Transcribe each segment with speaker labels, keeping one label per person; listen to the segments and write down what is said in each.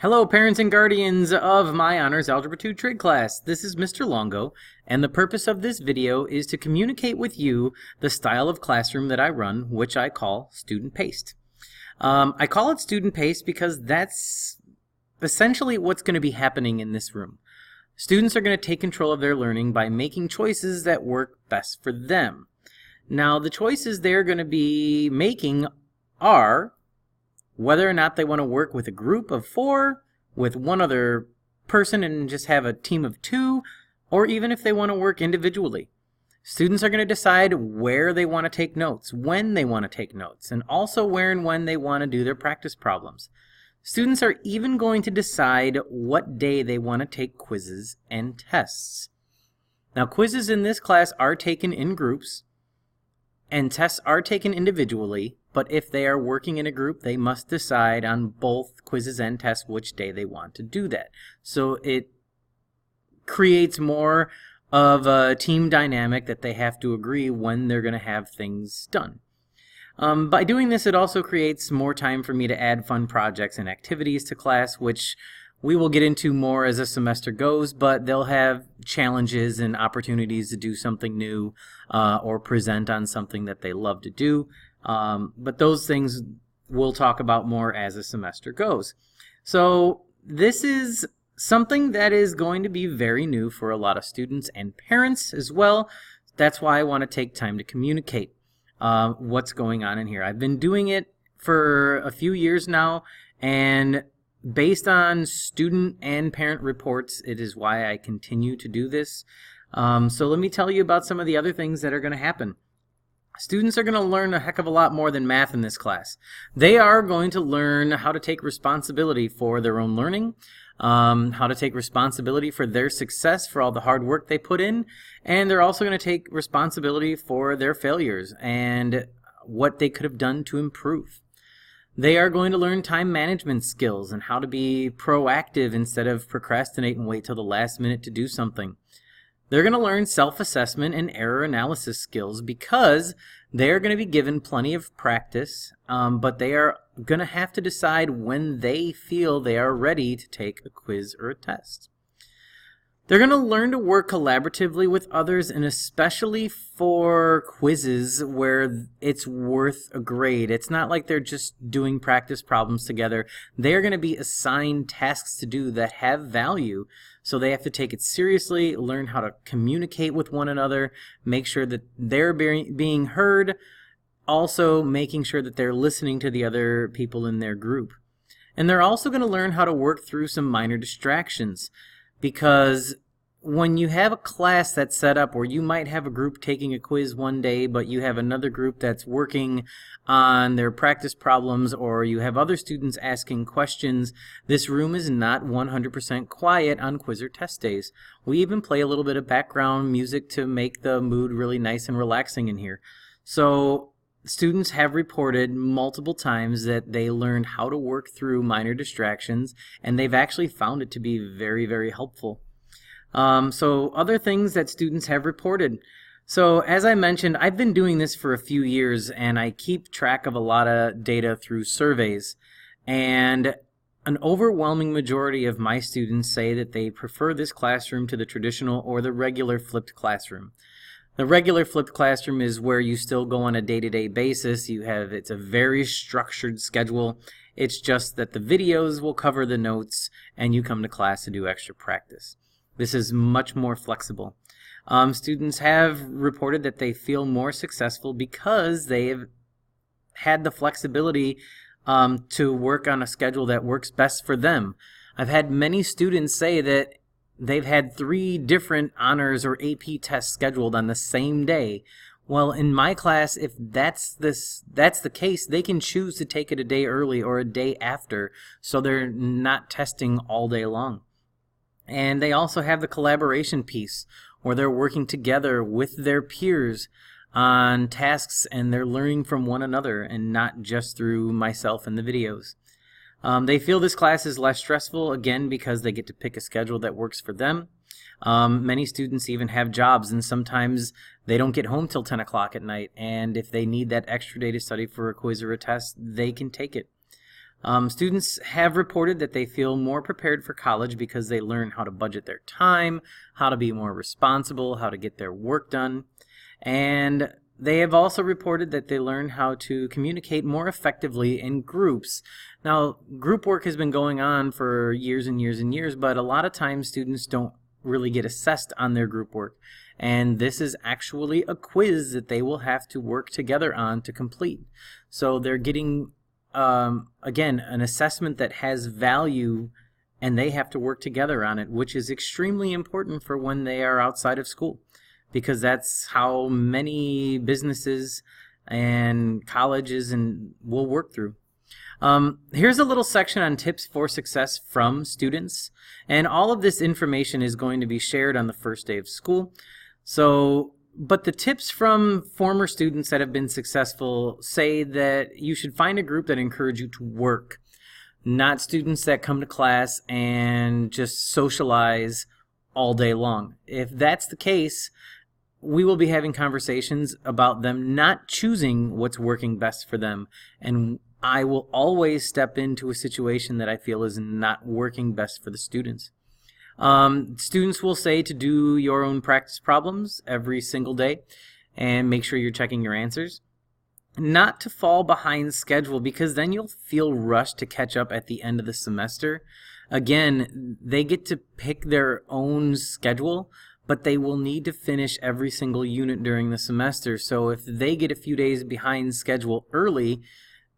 Speaker 1: Hello, parents and guardians of my Honors Algebra 2 trig class. This is Mr. Longo, and the purpose of this video is to communicate with you the style of classroom that I run, which I call student-paced. I call it student-paced because that's essentially what's going to be happening in this room. Students are going to take control of their learning by making choices that work best for them. Now, the choices they're going to be making are whether or not they want to work with a group of 4, with one other person and just have a team of 2, or even if they want to work individually. Students are going to decide where they want to take notes, when they want to take notes, and also where and when they want to do their practice problems. Students are even going to decide what day they want to take quizzes and tests. Now, quizzes in this class are taken in groups, and tests are taken individually, but if they are working in a group, they must decide on both quizzes and tests which day they want to do that. So it creates more of a team dynamic that they have to agree when they're going to have things done. By doing this, it also creates more time for me to add fun projects and activities to class, which we will get into more as the semester goes, but they'll have challenges and opportunities to do something new or present on something that they love to do. But those things we'll talk about more as the semester goes. So this is something that is going to be very new for a lot of students and parents as well. That's why I want to take time to communicate what's going on in here. I've been doing it for a few years now, and based on student and parent reports, it is why I continue to do this. So let me tell you about some of the other things that are going to happen. Students are going to learn a heck of a lot more than math in this class. They are going to learn how to take responsibility for their own learning, how to take responsibility for their success, for all the hard work they put in, and they're also going to take responsibility for their failures and what they could have done to improve. They are going to learn time management skills and how to be proactive instead of procrastinate and wait till the last minute to do something. They're going to learn self-assessment and error analysis skills because they're going to be given plenty of practice, but they are going to have to decide when they feel they are ready to take a quiz or a test. They're going to learn to work collaboratively with others, and especially for quizzes where it's worth a grade. It's not like they're just doing practice problems together. They're going to be assigned tasks to do that have value, so they have to take it seriously, learn how to communicate with one another, make sure that they're being heard, also making sure that they're listening to the other people in their group. And they're also going to learn how to work through some minor distractions, because when you have a class that's set up where you might have a group taking a quiz one day, but you have another group that's working on their practice problems, or you have other students asking questions, this room is not 100% quiet on quiz or test days. We even play a little bit of background music to make the mood really nice and relaxing in here. So students have reported multiple times that they learned how to work through minor distractions, and they've actually found it to be very, very helpful. So other things that students have reported. So as I mentioned, I've been doing this for a few years, and I keep track of a lot of data through surveys. And an overwhelming majority of my students say that they prefer this classroom to the traditional or the regular flipped classroom. The regular flipped classroom is where you still go on a day-to-day basis. It's a very structured schedule. It's just that the videos will cover the notes and you come to class to do extra practice. This is much more flexible. Students have reported that they feel more successful because they've had the flexibility to work on a schedule that works best for them. I've had many students say that they've had 3 different honors or AP tests scheduled on the same day. Well, in my class, if that's the case, they can choose to take it a day early or a day after, so they're not testing all day long. And they also have the collaboration piece, where they're working together with their peers on tasks, and they're learning from one another and not just through myself and the videos. They feel this class is less stressful, again, because they get to pick a schedule that works for them. Many students even have jobs, and sometimes they don't get home till 10 o'clock at night, and if they need that extra day to study for a quiz or a test, they can take it. Students have reported that they feel more prepared for college because they learn how to budget their time, how to be more responsible, how to get their work done, and they have also reported that they learn how to communicate more effectively in groups. Now, group work has been going on for years and years and years, but a lot of times students don't really get assessed on their group work. And this is actually a quiz that they will have to work together on to complete. So they're getting, again, an assessment that has value, and they have to work together on it, which is extremely important for when they are outside of school, because that's how many businesses and colleges will work through. Here's a little section on tips for success from students, and all of this information is going to be shared on the first day of school. But the tips from former students that have been successful say that you should find a group that encourage you to work, not students that come to class and just socialize all day long. If that's the case, we will be having conversations about them not choosing what's working best for them, and I will always step into a situation that I feel is not working best for the students. Students will say to do your own practice problems every single day and make sure you're checking your answers. Not to fall behind schedule, because then you'll feel rushed to catch up at the end of the semester. Again, they get to pick their own schedule, but they will need to finish every single unit during the semester. So if they get a few days behind schedule early,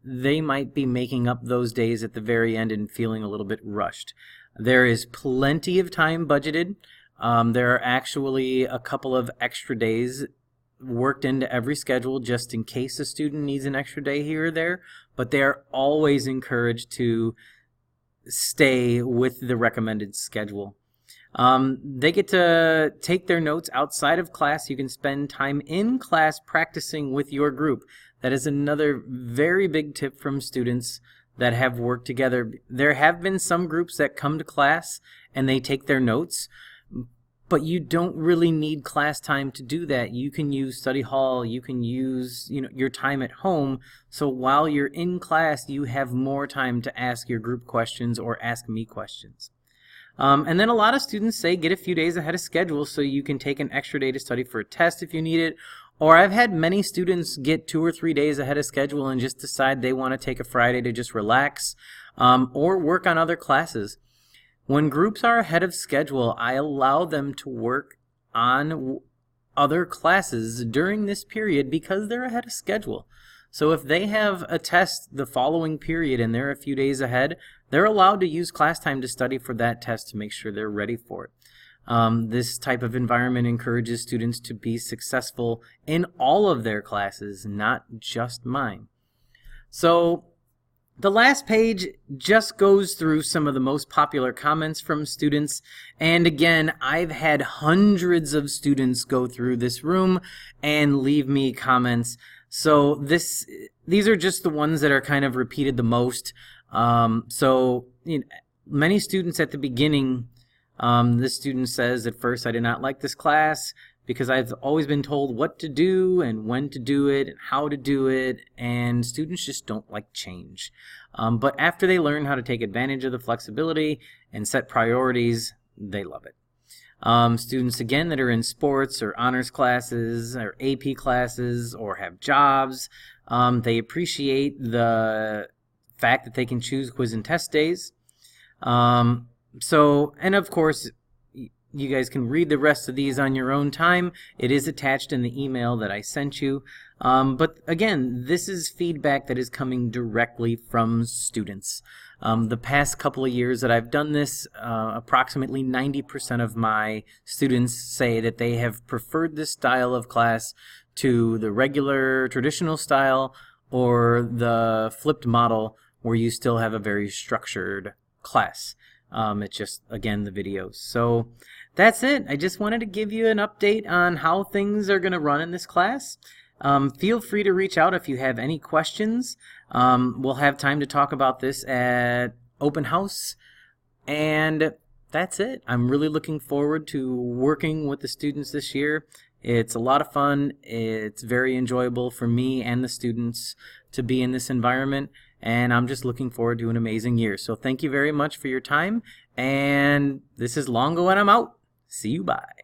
Speaker 1: they might be making up those days at the very end and feeling a little bit rushed. There is plenty of time budgeted. There are actually a couple of extra days worked into every schedule just in case a student needs an extra day here or there, but they are always encouraged to stay with the recommended schedule. They get to take their notes outside of class. You can spend time in class practicing with your group. That is another very big tip from students that have worked together. There have been some groups that come to class and they take their notes, but you don't really need class time to do that. You can use study hall, you can use your time at home, so while you're in class you have more time to ask your group questions or ask me questions. And then a lot of students say get a few days ahead of schedule so you can take an extra day to study for a test if you need it. Or I've had many students get 2 or 3 days ahead of schedule and just decide they want to take a Friday to just relax or work on other classes. When groups are ahead of schedule, I allow them to work on other classes during this period because they're ahead of schedule. So if they have a test the following period and they're a few days ahead, they're allowed to use class time to study for that test to make sure they're ready for it. This type of environment encourages students to be successful in all of their classes, not just mine. So the last page just goes through some of the most popular comments from students, and again, I've had hundreds of students go through this room and leave me comments. So these are just the ones that are kind of repeated the most. Many students at the beginning, this student says, at first I did not like this class because I've always been told what to do and when to do it and how to do it, and students just don't like change. But after they learn how to take advantage of the flexibility and set priorities, they love it. Students, again, that are in sports or honors classes or AP classes or have jobs, they appreciate the fact that they can choose quiz and test days. And of course, you guys can read the rest of these on your own time. It is attached in the email that I sent you. But again, this is feedback that is coming directly from students. The past couple of years that I've done this, approximately 90% of my students say that they have preferred this style of class to the regular traditional style or the flipped model where you still have a very structured class. It's just, again, the videos. So that's it. I just wanted to give you an update on how things are going to run in this class. Feel free to reach out if you have any questions. We'll have time to talk about this at open house. And that's it. I'm really looking forward to working with the students this year. It's a lot of fun. It's very enjoyable for me and the students to be in this environment. and I'm just looking forward to an amazing year. So thank you very much for your time, and this is Longo and I'm out. See you, bye.